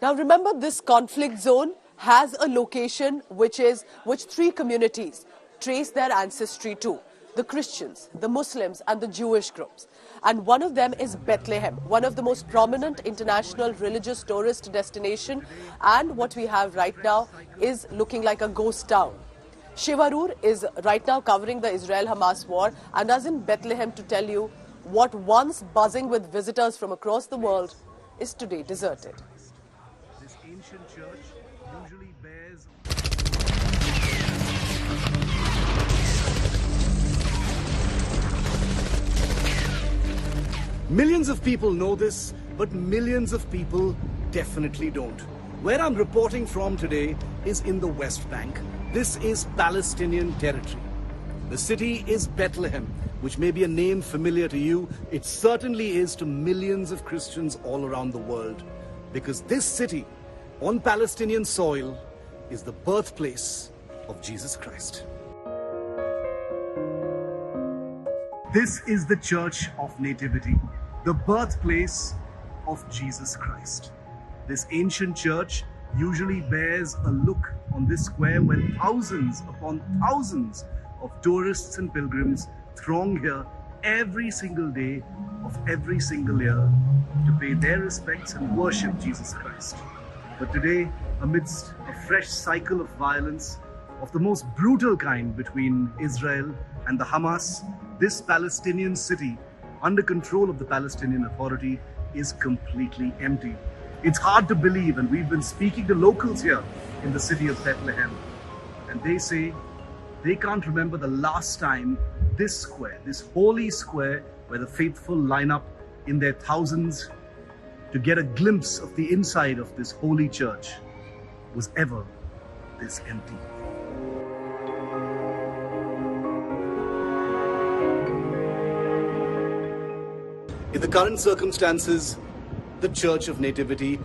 Now remember, this conflict zone has a location which three communities trace their ancestry to: the Christians, the Muslims and the Jewish groups. And one of them is Bethlehem, one of the most prominent international religious tourist destination, and what we have right now is looking like a ghost town. Shivarur is right now covering the Israel-Hamas war and is in Bethlehem to tell you what once buzzing with visitors from across the world is today deserted. This ancient church usually bears... Millions of people know this, but millions of people definitely don't. Where I'm reporting from today is in the West Bank. This is Palestinian territory. The city is Bethlehem, which may be a name familiar to you. It certainly is to millions of Christians all around the world, because this city on Palestinian soil is the birthplace of Jesus Christ. This is the Church of Nativity, the birthplace of Jesus Christ. This ancient church usually bears a look on this square when thousands upon thousands of tourists and pilgrims throng here every single day of every single year to pay their respects and worship Jesus Christ. But today, amidst a fresh cycle of violence of the most brutal kind between Israel and the Hamas, this Palestinian city, under control of the Palestinian Authority, is completely empty. It's hard to believe, and we've been speaking to locals here in the city of Bethlehem, and they say they can't remember the last time this square, this holy square where the faithful line up in their thousands to get a glimpse of the inside of this holy church, was ever this empty. In the current circumstances, the Church of Nativity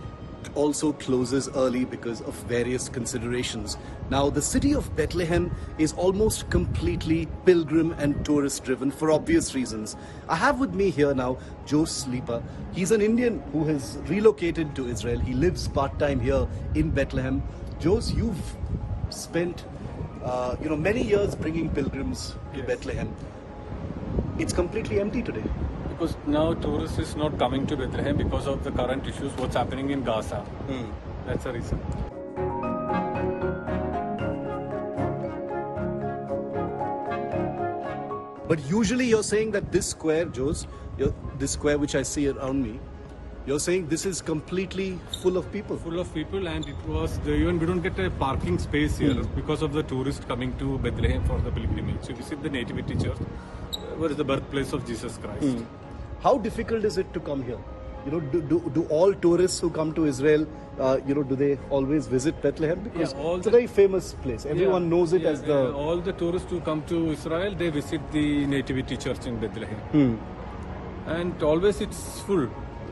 also closes early because of various considerations. Now, the city of Bethlehem is almost completely pilgrim and tourist driven for obvious reasons. I have with me here now Jose Lipa. He's an Indian who has relocated to Israel. He lives part-time here in Bethlehem. Jose, you've spent many years bringing pilgrims to Bethlehem. It's completely empty today. Because now tourists is not coming to Bethlehem because of the current issues, what's happening in Gaza. That's the reason. But usually you're saying that this square, Jose, this square which I see around me, you're saying this is completely full of people. Full of people, and it was, even we don't get a parking space here because of the tourists coming to Bethlehem for the pilgrimage. So visit the Nativity Church, where is the birthplace of Jesus Christ. How difficult is it to come here? Do all tourists who come to Israel, do they always visit Bethlehem? Because it's a very famous place. Everyone knows it as the... all the tourists who come to Israel, they visit the Nativity Church in Bethlehem. And always it's full.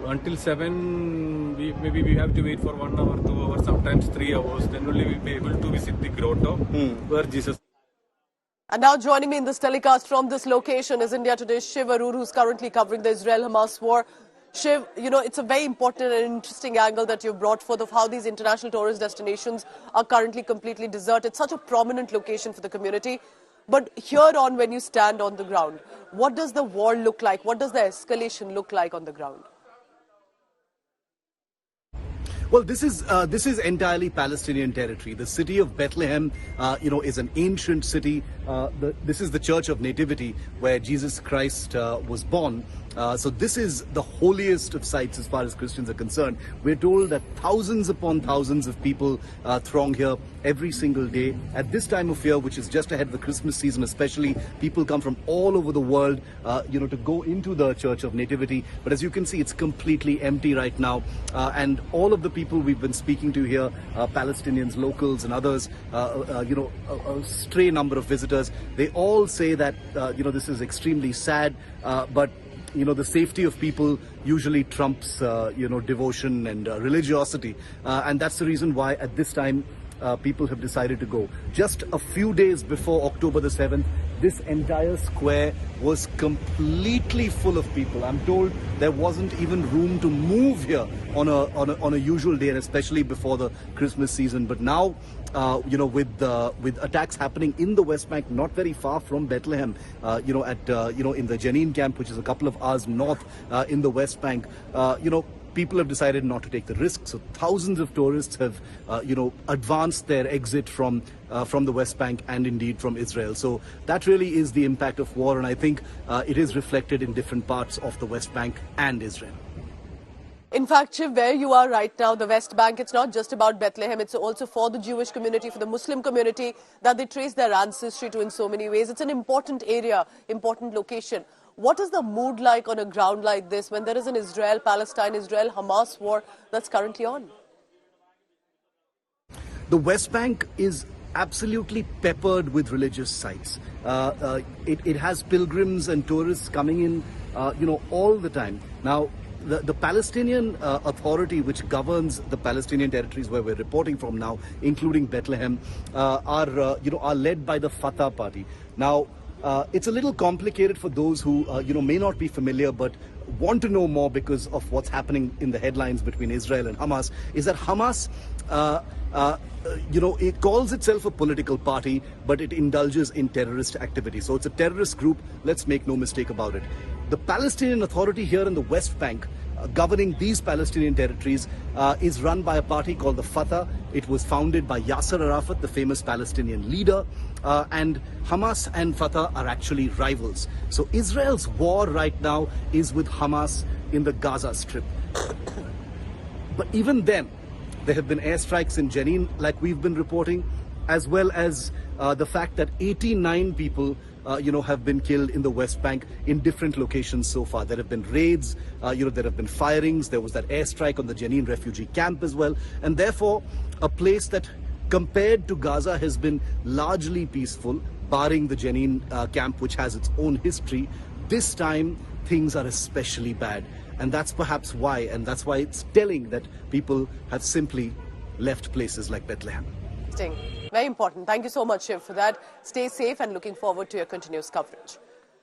Until 7, maybe we have to wait for 1 hour, 2 hours, sometimes 3 hours. Then only we'll be able to visit the grotto where Jesus... And now joining me in this telecast from this location is India Today's Shiv Arur, who's currently covering the Israel-Hamas war. Shiv, it's a very important and interesting angle that you've brought forth of how these international tourist destinations are currently completely deserted. Such a prominent location for the community. But here on, when you stand on the ground, what does the war look like? What does the escalation look like on the ground? Well, this is entirely Palestinian territory. The city of Bethlehem, is an ancient city. This is the Church of Nativity, where Jesus Christ was born. So this is the holiest of sites as far as Christians are concerned. We're told that thousands upon thousands of people throng here every single day. At this time of year, which is just ahead of the Christmas season especially, people come from all over the world, to go into the Church of Nativity. But as you can see, it's completely empty right now. And all of the people we've been speaking to here, Palestinians, locals and others, a stray number of visitors, they all say that, this is extremely sad, but the safety of people usually trumps, devotion and religiosity. And that's the reason why at this time people have decided to go. Just a few days before October the 7th, this entire square was completely full of people. I'm told there wasn't even room to move here on a usual day, and especially before the Christmas season. But now, with attacks happening in the West Bank, not very far from Bethlehem, in the Jenin camp, which is a couple of hours north in the West Bank, people have decided not to take the risk. So thousands of tourists have, advanced their exit from the West Bank and indeed from Israel. So that really is the impact of war, and I think it is reflected in different parts of the West Bank and Israel. In fact, Shiv, where you are right now, the West Bank, it's not just about Bethlehem, it's also for the Jewish community, for the Muslim community, that they trace their ancestry to in so many ways. It's an important area, important location. What is the mood like on a ground like this when there is an Israel-Palestine, Israel-Hamas war that's currently on? The West Bank is absolutely peppered with religious sites. It has pilgrims and tourists coming in, all the time. Now, the Palestinian Authority, which governs the Palestinian territories where we're reporting from now, including Bethlehem, are led by the Fatah party. Now, it's a little complicated for those who, may not be familiar but want to know more because of what's happening in the headlines between Israel and Hamas, is that Hamas, it calls itself a political party, but it indulges in terrorist activity. So it's a terrorist group, let's make no mistake about it. The Palestinian Authority here in the West Bank, governing these Palestinian territories, is run by a party called the Fatah. It was founded by Yasser Arafat, the famous Palestinian leader, and Hamas and Fatah are actually rivals. So Israel's war right now is with Hamas in the Gaza Strip. But even then, there have been airstrikes in Jenin, like we've been reporting, as well as the fact that 89 people have been killed in the West Bank in different locations so far. There have been raids, there have been firings, there was that airstrike on the Jenin refugee camp as well, and therefore a place that compared to Gaza has been largely peaceful, barring the Jenin camp, which has its own history. This time things are especially bad, and that's perhaps why, and that's why it's telling that people have simply left places like Bethlehem. Very important. Thank you so much, Shiv, for that. Stay safe and looking forward to your continuous coverage.